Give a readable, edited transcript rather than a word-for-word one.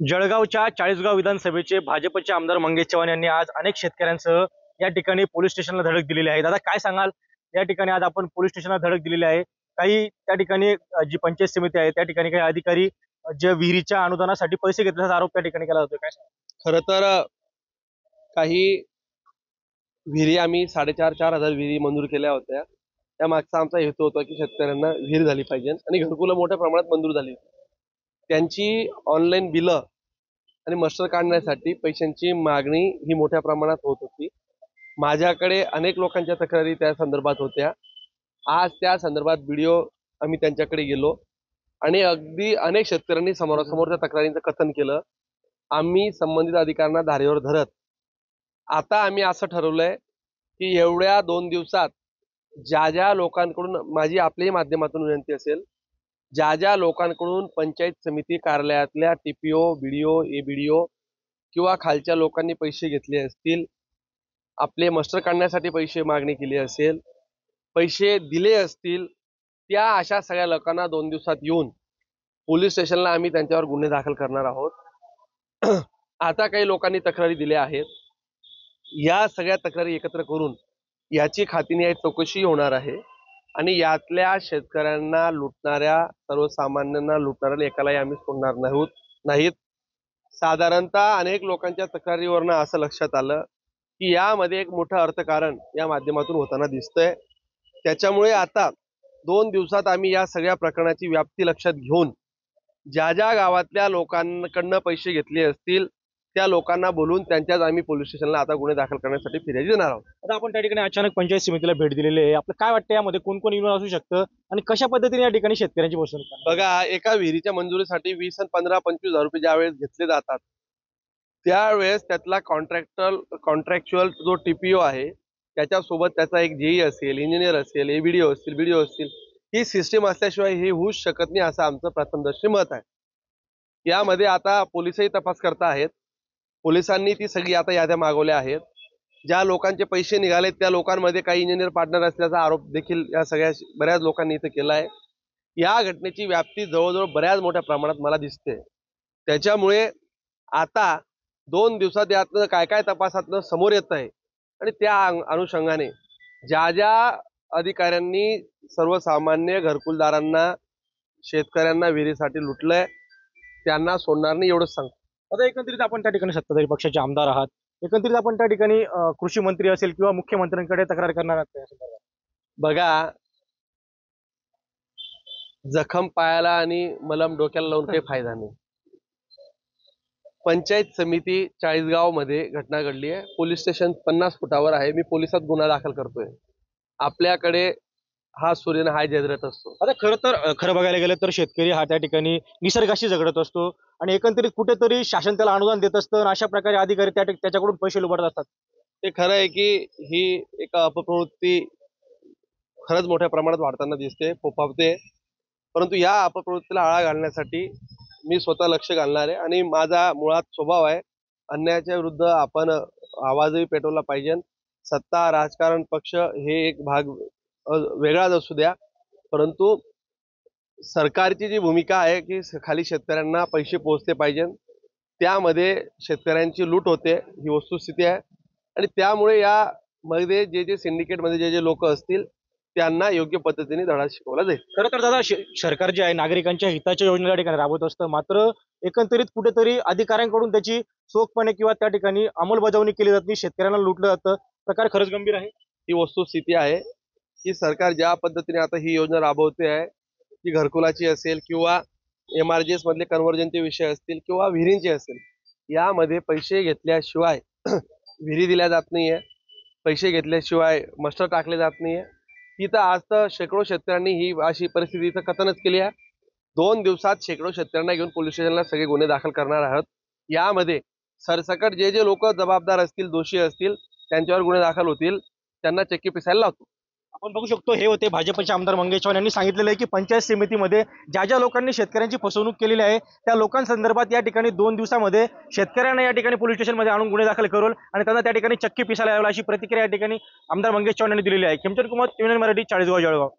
जळगावच्या चाळीसगाव विधानसभेचे भाजपचे आमदार मंगेश चव्हाण यांनी आज अनेक शेतकऱ्यांसह या ठिकाणी पोलीस स्टेशनला धडक दिलेली आहे। दादा काय सांगाल, या ठिकाणी आज आपण पोलीस स्टेशनला धडक दिलेली आहे। काही त्या ठिकाणी जी पंचायत समिती आहे त्या ठिकाणी काही अधिकारी जे विहिरीच्या अनुदानासाठी पैसे घेतल्याचा आरोप त्या ठिकाणी केला जातोय, काय सांगाल? खरं तर काही विहिरी आम्ही 4,500 विहिरी मंजूर केल्या होत्या। त्या मागचा आमचा हेतू होता की शेतकऱ्यांना विहीर झाली पाहिजे आणि घरकुलं मोठ्या प्रमाणात मंजूर झाली। त्यांची ऑनलाईन बिलं आणि मस्टर काढण्यासाठी पैशांची मागणी ही मोठ्या प्रमाणात होत होती। माझ्याकडे अनेक लोकांच्या तक्रारी त्या संदर्भात होत्या। आज त्या संदर्भात व्हिडिओ आम्ही त्यांच्याकडे गेलो आणि अगदी अनेक शेतकऱ्यांनी समोरासमोरच्या तक्रारींचं कथन केलं। आम्ही संबंधित अधिकाऱ्यांना धारेवर धरत आता आम्ही असं ठरवलंय की एवढ्या 2 दिवसात ज्या ज्या लोकांकडून माझी आपल्याही माध्यमातून विनंती असेल, ज्या ज्या लोकांकडून पंचायत समिती कार्यालयातल्या टीपीओ बीडीओ एबीडीओ किंवा खालच्या लोकांनी पैसे घेतले असतील, आपले मस्टर काढण्यासाठी पैसे मागणी केली असेल, पैसे दिले असतील, त्या अशा सगळ्या लोकांना 2 दिवसात येऊन पोलीस स्टेशनला आम्ही त्यांच्यावर गुन्हे दाखल करणार आहोत। आता काही लोकांनी तक्रारी दिल्या आहेत। या सगळ्या तक्रारी एकत्र करून याची खात्रीने चौकशी होणार आहे आणि यातल्या शेतकऱ्यांना लुटणाऱ्या, सर्वसामान्यांना लुटणाऱ्या एकालाही आम्ही सोडणार नाहीत। साधारणतः अनेक लोकांच्या तक्रारीवरनं असं लक्षात आलं की यामध्ये एक मोठं अर्थकारण या माध्यमातून होताना दिसतंय। त्याच्यामुळे आता 2 दिवसात आम्ही या सगळ्या प्रकरणाची व्याप्ती लक्षात घेऊन ज्या ज्या गावातल्या लोकांकडनं पैसे घेतले असतील त्या लोकांना बोलून त्यांच्याच आम्ही पोलीस स्टेशनला आता गुन्हे दाखल करण्यासाठी फिर्यादी देणार आहोत। आता आपण त्या ठिकाणी अचानक पंचायत समितीला भेट दिलेली आहे, आपलं काय वाटतं यामध्ये कोण कोण येऊन असू शकतं आणि कशा पद्धतीने या ठिकाणी शेतकऱ्यांची फसवणूक करतात? बघा, एका विहिरीच्या मंजुरीसाठी 20 आणि 15-25 हजार रुपये ज्यावेळेस घेतले जातात त्यावेळेस त्यातला कॉन्ट्रॅक्च्युअल जो टीपीओ आहे त्याच्यासोबत त्याचा एक जेई असेल, इंजिनियर असेल, एबीडीओ असतील, बीडीओ असतील, ही सिस्टीम असल्याशिवाय हे होऊच शकत नाही असं आमचं प्रथमदर्शी मत आहे। यामध्ये आता पोलिसही तपास करता आहेत। पोलिसांनी ती सगळी आता याद्या मागवल्या आहेत। ज्या लोकांचे पैसे निघालेत त्या लोकांमध्ये काही इंजिनियर पार्टनर असल्याचा आरोप देखील या सगळ्या बऱ्याच लोकांनी इथं केला आहे। या घटनेची व्याप्ती जवळजवळ बऱ्याच मोठ्या प्रमाणात मला दिसते। त्याच्यामुळे आता 2 दिवसात यातनं काय काय तपासातनं समोर येत आहे आणि त्या अनुषंगाने ज्या ज्या अधिकाऱ्यांनी सर्वसामान्य घरकुलदारांना, शेतकऱ्यांना विहिरीसाठी लुटलंय त्यांना सोडणार नाही एवढंच सांगतो। आता एकंदरीत आपण त्या ठिकाणी सत्ताधारी पक्षाचे आमदार आहात, एकंदरीत आपण त्या ठिकाणी कृषी मंत्री असेल किंवा मुख्यमंत्र्यांकडे तक्रार करणार आहात या संदर्भात? बघा, जखम पायाला आणि मलम डोक्याला लावून काही फायदा नाही। पंचायत समिती चाळीसगाव मध्ये घटना घडली आहे। पोलीस स्टेशन 50 फुटावर आहे। मी पोलिसात गुन्हा दाखल करतोय। आपल्याकडे हा सूर्यन हाय जजरत असतो। आता खरं बघायला गेलं तर शेतकरी हा त्या ठिकाणी निसर्गाशी झगडत असतो आणि एकंदरीत कुठेतरी शासन त्याला अनुदान देत असतं आणि अशा प्रकारे अधिकारी त्याच्याकडून पैसे लुबाडत असतात। ते खरं आहे की ही एक अपप्रवृत्ती खरंच मोठ्या प्रमाणात वाढताना दिसते, फोफावते। परंतु या अपप्रवृत्तीला आळा घालण्यासाठी मी स्वतः लक्ष घालणार आहे आणि माझा मुळात स्वभाव आहे अन्यायाच्या विरुद्ध आपण आवाजही पेटवला पाहिजे। सत्ता, राजकारण, पक्ष हे एक भाग वेगळाच असू द्या, परंतु सरकारची जी भूमिका आहे की खाली शेतकऱ्यांना पैसे पोहोचले पाहिजे, त्यामध्ये शेतकऱ्यांची लूट होते ही वस्तुस्थिती आहे आणि त्यामुळे यामध्ये जे सिंडिकेटमध्ये जे लोक असतील त्यांना योग्य पद्धतीने धडा शिकवला जाईल। खरं तर दादा, सरकार जे आहे नागरिकांच्या हिताच्या योजना त्या ठिकाणी राबवत असतं, मात्र एकंदरीत कुठेतरी अधिकाऱ्यांकडून त्याची चोखपणे किंवा त्या ठिकाणी अंमलबजावणी केली जात नाही, शेतकऱ्यांना लुटलं जातं। प्रकार खरंच गंभीर आहे। ही वस्तुस्थिती आहे की सरकार ज्या पद्धतीने आता ही योजना राबवते आहे, ती घरकुलाची असेल किंवा MRGS मधले कन्व्हर्जनचे विषय असतील किंवा विहिरींचे असेल, यामध्ये पैसे घेतल्याशिवाय विहिरी दिल्या जात नाहीये, पैसे घेतल्याशिवाय मस्टर टाकले जात नाहीये। इथं आज तर शेकडो शेतकऱ्यांनी ही अशी परिस्थिती इथं कथनच केली आहे। 2 दिवसात शेकडो शेतकऱ्यांना घेऊन पोलीस स्टेशनला सगळे गुन्हे दाखल करणार आहोत। यामध्ये सरसकट जे लोक जबाबदार असतील, दोषी असतील, त्यांच्यावर गुन्हे दाखल होतील, त्यांना चक्की पिसायला लावतो। आपण बघू शकतो, हे होते भाजपचे आमदार मंगेश चव्हाण यांनी सांगितलेलं आहे की पंचायत समितीमध्ये ज्या ज्या लोकांनी शेतकऱ्यांची फसवणूक केलेली आहे त्या लोकांसंदर्भात या ठिकाणी 2 दिवसामध्ये शेतकऱ्यांना या ठिकाणी पोलीस स्टेशनमध्ये आणून गुन्हे दाखल करून आणि त्यांना त्या ठिकाणी चक्की पिसायला लावला, अशी प्रतिक्रिया या ठिकाणी आमदार मंगेश चव्हाण यांनी दिलेली आहे। खेमचंद कुमार, TVN मराठी, चाळीसगाव, जळगाव।